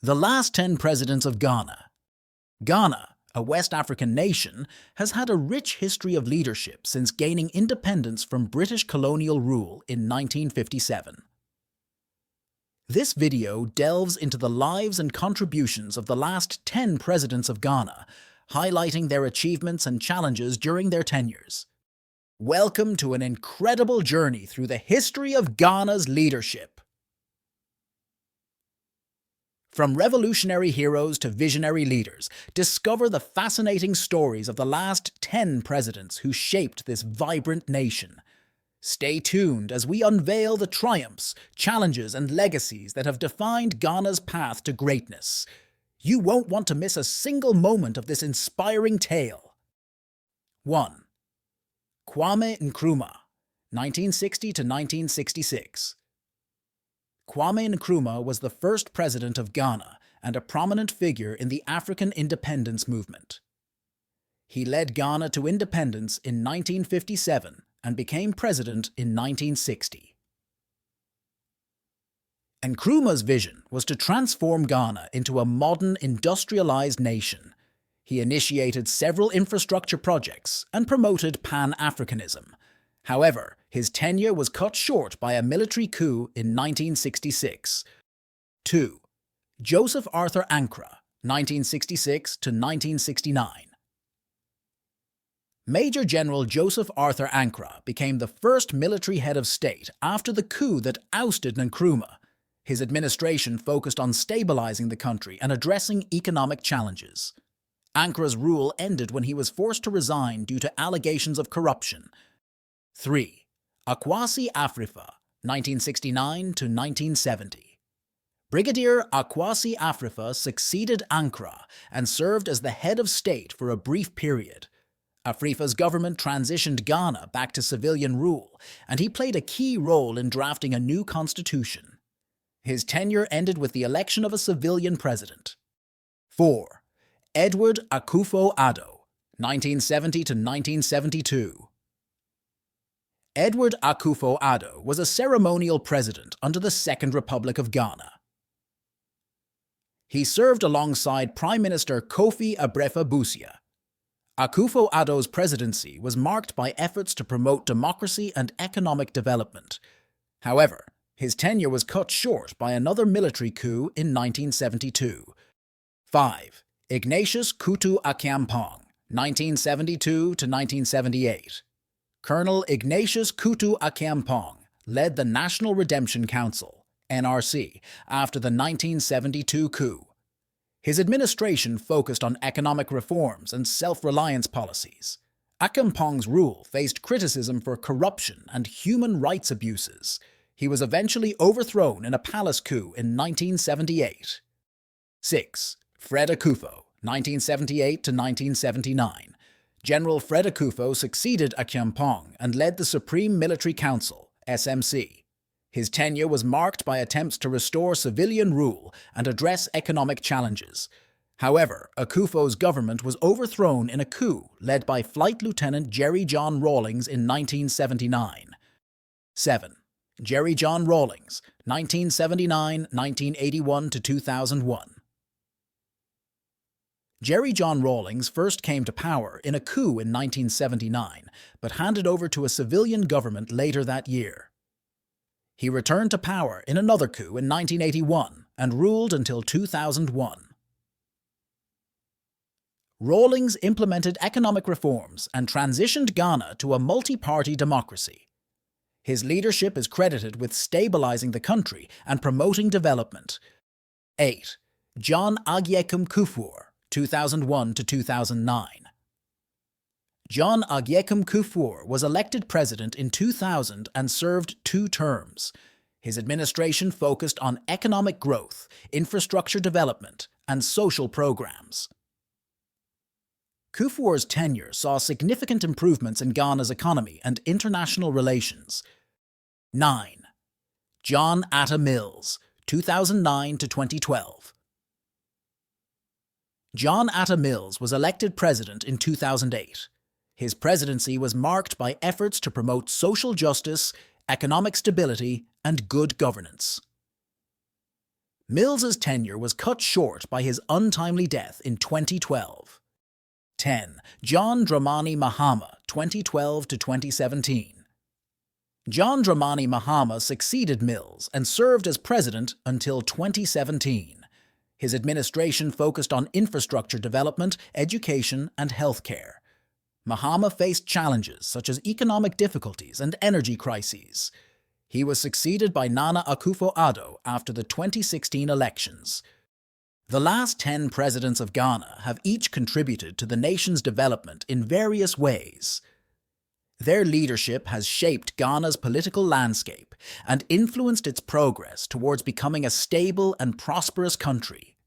The last 10 presidents of Ghana. Ghana, a West African nation, has had a rich history of leadership since gaining independence from British colonial rule in 1957. This video delves into the lives and contributions of the last 10 presidents of Ghana, highlighting their achievements and challenges during their tenures. Welcome to an incredible journey through the history of Ghana's leadership. From revolutionary heroes to visionary leaders, discover the fascinating stories of the last 10 presidents who shaped this vibrant nation. Stay tuned as we unveil the triumphs, challenges, and legacies that have defined Ghana's path to greatness. You won't want to miss a single moment of this inspiring tale. 1. Kwame Nkrumah, 1960 to 1966. Kwame Nkrumah was the first president of Ghana and a prominent figure in the African independence movement. He led Ghana to independence in 1957 and became president in 1960. Nkrumah's vision was to transform Ghana into a modern, industrialized nation. He initiated several infrastructure projects and promoted Pan-Africanism. However, his tenure was cut short by a military coup in 1966. 2. Joseph Arthur Ankara, 1966 to 1969. Major General Joseph Arthur Ankara became the first military head of state after the coup that ousted Nkrumah. His administration focused on stabilizing the country and addressing economic challenges. Ankara's rule ended when he was forced to resign due to allegations of corruption. 3. Akwasi Afrifa, 1969 to 1970. Brigadier Akwasi Afrifa succeeded Ankara and served as the head of state for a brief period. Afrifa's government transitioned Ghana back to civilian rule, and he played a key role in drafting a new constitution. His tenure ended with the election of a civilian president. 4. Edward Akufo-Addo, 1970 to 1972. Edward Akufo-Addo was a ceremonial president under the Second Republic of Ghana. He served alongside Prime Minister Kofi Abrefa-Busia. Akufo-Addo's presidency was marked by efforts to promote democracy and economic development. However, his tenure was cut short by another military coup in 1972. 5. Ignatius Kutu Akyempong, 1972 to 1978. Colonel Ignatius Kutu Akyempong led the National Redemption Council, NRC, after the 1972 coup. His administration focused on economic reforms and self-reliance policies. Akyempong's rule faced criticism for corruption and human rights abuses. He was eventually overthrown in a palace coup in 1978. 6. Fred Akufo, 1978 to 1979. General Fred Akufo succeeded Akyempong and led the Supreme Military Council, SMC. His tenure was marked by attempts to restore civilian rule and address economic challenges. However, Akufo's government was overthrown in a coup led by Flight Lieutenant Jerry John Rawlings in 1979. 7. Jerry John Rawlings, 1979-1981 to 2001. Jerry John Rawlings first came to power in a coup in 1979, but handed over to a civilian government later that year. He returned to power in another coup in 1981 and ruled until 2001. Rawlings implemented economic reforms and transitioned Ghana to a multi-party democracy. His leadership is credited with stabilizing the country and promoting development. 8. John Agyekum Kufuor, 2001 to 2009. John Agyekum Kufuor was elected president in 2000 and served 2 terms. His administration focused on economic growth, infrastructure development, and social programs. Kufuor's tenure saw significant improvements in Ghana's economy and international relations. 9. John Atta Mills, 2009 to 2012. John Atta Mills was elected president in 2008. His presidency was marked by efforts to promote social justice, economic stability, and good governance. Mills's tenure was cut short by his untimely death in 2012. 10. John Dramani Mahama, 2012 to 2017. John Dramani Mahama succeeded Mills and served as president until 2017. His administration focused on infrastructure development, education, and healthcare. Mahama faced challenges such as economic difficulties and energy crises. He was succeeded by Nana Akufo-Addo after the 2016 elections. The last 10 presidents of Ghana have each contributed to the nation's development in various ways. Their leadership has shaped Ghana's political landscape and influenced its progress towards becoming a stable and prosperous country.